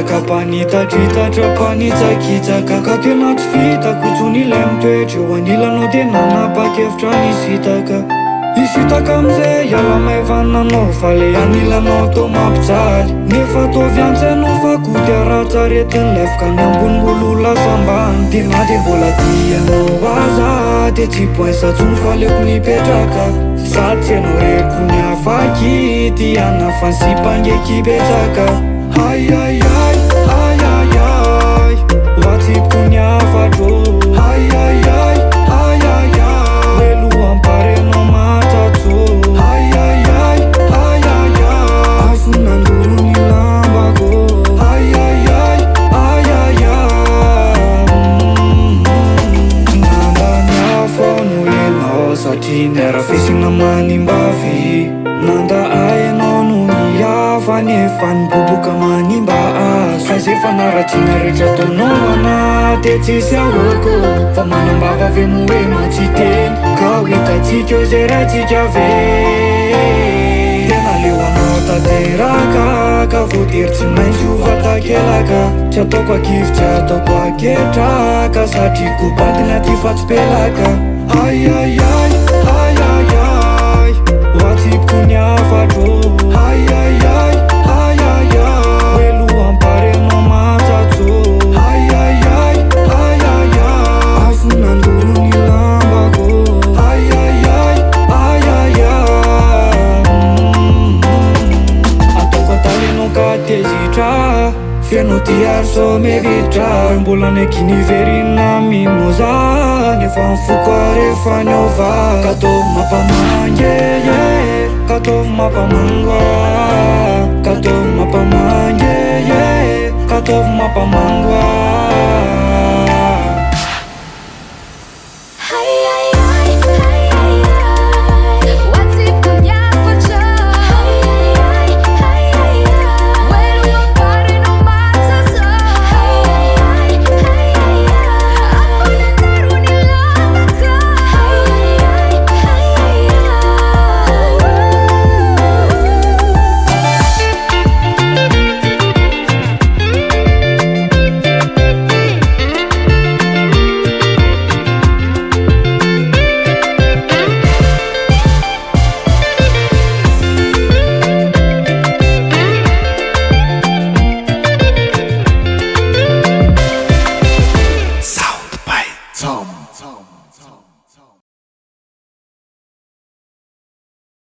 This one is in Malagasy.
kapanita drita trapanitsa kitsaka ka tena tsy fitako tsony ilay mitoetra eo anilanao dia nanapa-kevitra nisitaka isitaka amizay iala maivananao fa le anilanao tô mampijaly nefa tovy antsainao fa kodia ratsaretin'ilay fikany ambonimbolo lasambany dia na dia mbola tianao aza dia tsy poinsatsony fa leko nipetraka sady tsy anao reko ny afaky tiana fansipangeky betsaka ayayay ayayay vatsipoko ny afatro ayayay ayayay elo amparenao matsatso ayayay ayayay aso nandoro ny lambako ayayay ayayay nandany afaono enao satria niara fisina manimbavy nanda aenao no miava nefa niboboka manimba azo azy efa naratsina rehetra taonao anaty tsisy ahoko fa manambava ave moenao tsy teny ka ho hitatsika eo zay raitsika ave tena leo anao tanteraka ka voatery tsy maintsy ho vatakelaka tsy ataoko akivy tsy ataoko aketraka satria kobatiny aty fa tsy pelaka ayayay ayayay vatsipoko ny afatro ayayay ayayay elo amparenao matsatso ayayay ayayay aso nandoro ny lambako ayayay ayayay ataoko atalenao ka tezitra feno tiary so mevitra mbola nekiniverina mimoza nefa mifoko arefa niova katovy mampamange katovy mampamangwa katovy mampamange katovy mampamangwa